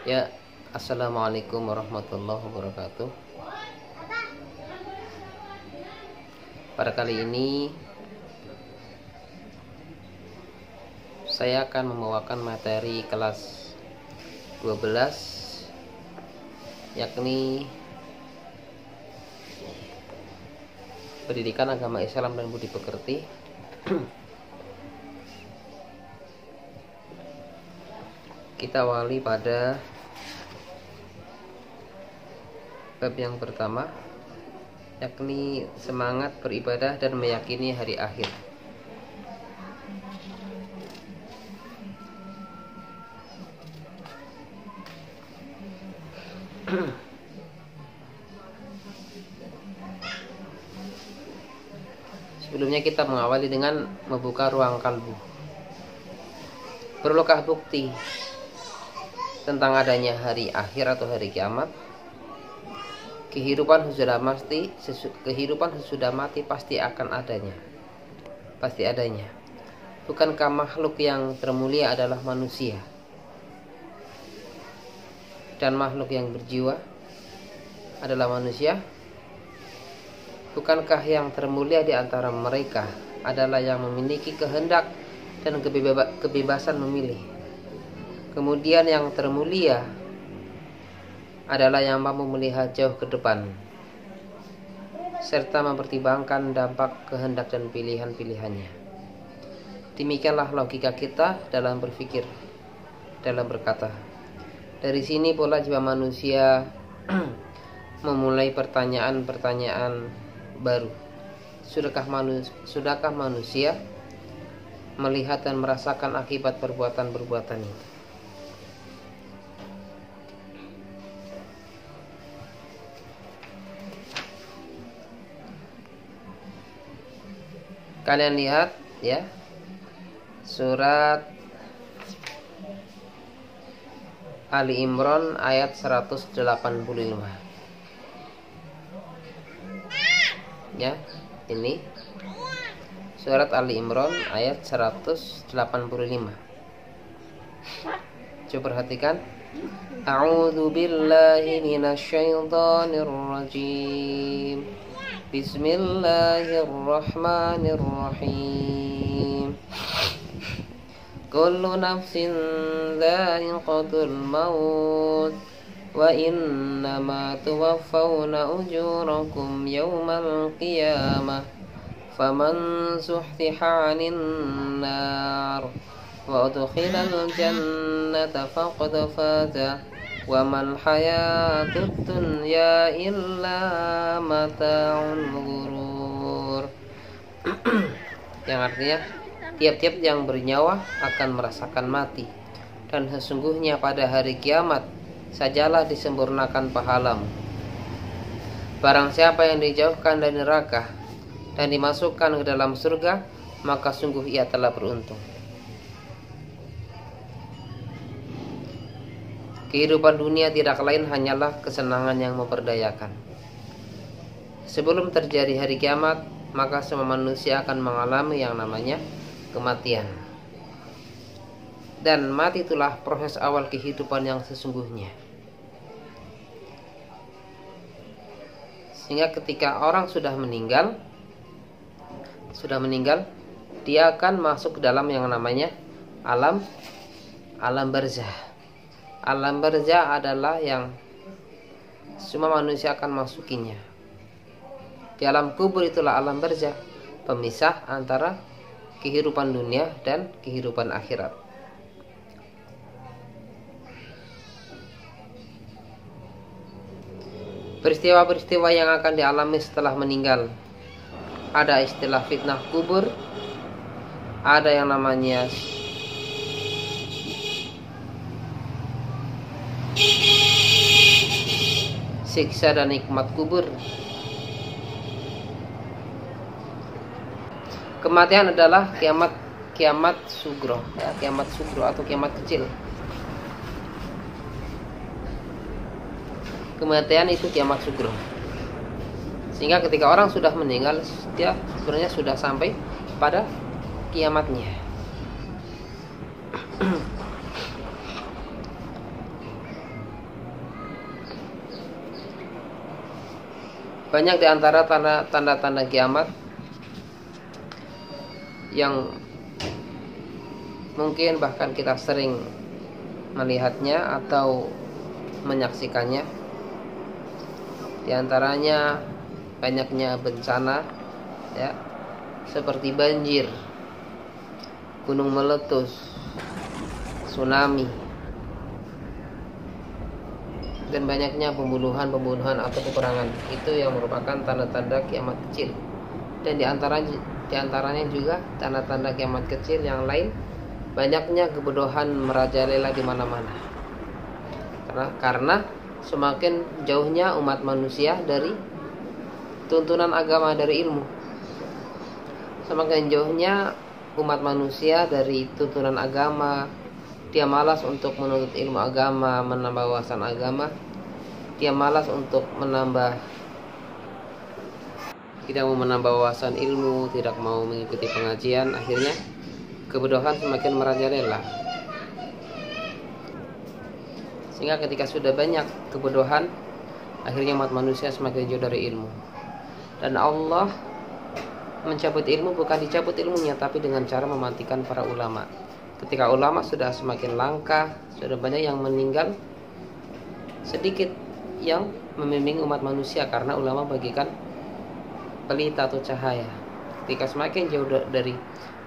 Ya, assalamualaikum warahmatullahi wabarakatuh. Pada kali ini saya akan membawakan materi kelas 12, yakni Pendidikan Agama Islam dan Budi Pekerti. Kita awali pada bab yang pertama, yakni semangat beribadah dan meyakini hari akhir. Sebelumnya kita mengawali dengan membuka ruang kalbu. Perlukah bukti tentang adanya hari akhir atau hari kiamat? Kehidupan sesudah mati pasti akan adanya. Pasti adanya. Bukankah makhluk yang termulia adalah manusia? Dan makhluk yang berjiwa adalah manusia? Bukankah yang termulia di antara mereka adalah yang memiliki kehendak dan kebebasan memilih? Kemudian yang termulia adalah yang mampu melihat jauh ke depan serta mempertimbangkan dampak kehendak dan pilihan-pilihannya. Demikianlah logika kita dalam berpikir, dalam berkata. Dari sini pula jiwa manusia memulai pertanyaan-pertanyaan baru. Sudahkah manusia melihat dan merasakan akibat perbuatan-perbuatan itu? Kalian lihat ya, surat Ali Imran ayat 185. Ya, ini surat Ali Imran ayat 185. Coba perhatikan. A'udzu billahi minasyaitonir rajim. Bismillahirrahmanirrahim. Kullu nafsin dha'iqatul maut wa innama tuwaffawna ujurakum yawmal qiyamah faman zuhziha 'anil nar wa udkhilal jannata faqad faza wa mal hayatud dunya illa mata'ul ghurur. Yang artinya tiap-tiap yang bernyawa akan merasakan mati, dan sesungguhnya pada hari kiamat sajalah disempurnakan pahalamu. Barang siapa yang dijauhkan dari neraka dan dimasukkan ke dalam surga, maka sungguh ia telah beruntung. Kehidupan dunia tidak lain hanyalah kesenangan yang memperdayakan. Sebelum terjadi hari kiamat, maka semua manusia akan mengalami yang namanya kematian. Dan mati itulah proses awal kehidupan yang sesungguhnya. Sehingga ketika orang sudah meninggal, dia akan masuk ke dalam yang namanya alam barzah. Alam barzah adalah yang semua manusia akan masukinya. Di alam kubur itulah alam barzah, pemisah antara kehidupan dunia dan kehidupan akhirat. Peristiwa-peristiwa yang akan dialami setelah meninggal, ada istilah fitnah kubur, ada yang namanya siksa dan nikmat kubur. Kematian adalah kiamat sugro, ya, kiamat sugro atau kiamat kecil. Kematian itu kiamat sugro. Sehingga ketika orang sudah meninggal, dia sebenarnya sudah sampai pada kiamatnya. Banyak di antara tanda-tanda kiamat yang mungkin bahkan kita sering melihatnya atau menyaksikannya. Di antaranya banyaknya bencana, ya, seperti banjir, gunung meletus, tsunami, dan banyaknya pembunuhan atau peperangan. Itu yang merupakan tanda-tanda kiamat kecil. Dan di antaranya juga tanda-tanda kiamat kecil yang lain, banyaknya kebodohan merajalela di mana-mana. Karena semakin jauhnya umat manusia dari tuntunan agama, dari ilmu. Semakin jauhnya umat manusia dari tuntunan agama, dia malas untuk menuntut ilmu agama, menambah wawasan agama. Dia malas untuk tidak mau menambah wawasan ilmu, tidak mau mengikuti pengajian. Akhirnya kebodohan semakin merajalela. Sehingga ketika sudah banyak kebodohan, akhirnya umat manusia semakin jauh dari ilmu. Dan Allah mencabut ilmu bukan dicabut ilmunya, tapi dengan cara mematikan para ulama. Ketika ulama sudah semakin langka, sudah banyak yang meninggal, sedikit yang membimbing umat manusia, karena ulama bagikan pelita atau cahaya. Ketika semakin jauh dari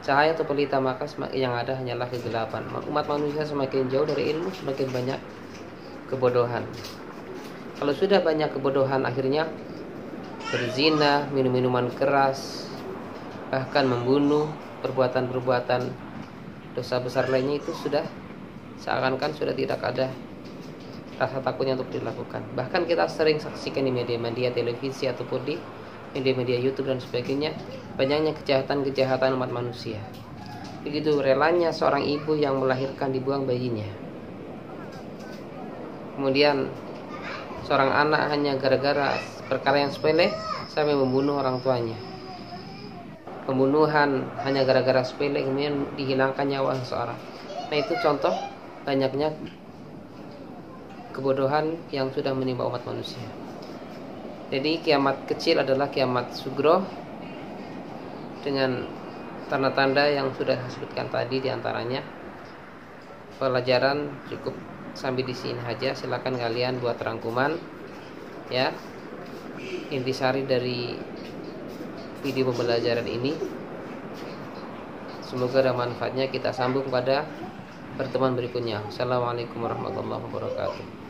cahaya atau pelita, maka yang ada hanyalah kegelapan. Umat manusia semakin jauh dari ilmu, semakin banyak kebodohan. Kalau sudah banyak kebodohan, akhirnya berzina, minum minuman keras, bahkan membunuh, perbuatan-perbuatan dosa besar lainnya, itu sudah seakan-akan sudah tidak ada rasa takutnya untuk dilakukan. Bahkan kita sering saksikan di media-media televisi ataupun di media-media YouTube dan sebagainya, banyaknya kejahatan-kejahatan umat manusia. Begitu relanya seorang ibu yang melahirkan dibuang bayinya. Kemudian seorang anak hanya gara-gara perkara yang sepele sampai membunuh orang tuanya. Pembunuhan hanya gara-gara sepele, kemudian dihilangkan nyawa seseorang. Nah, itu contoh banyaknya kebodohan yang sudah menimpa umat manusia. Jadi kiamat kecil adalah kiamat sugro, dengan tanda-tanda yang sudah disebutkan tadi. Diantaranya pelajaran cukup sampai di sini saja. Silakan kalian buat rangkuman, ya, intisari dari video pembelajaran ini. Semoga ada manfaatnya. Kita sambung pada pertemuan berikutnya. Assalamualaikum warahmatullahi wabarakatuh.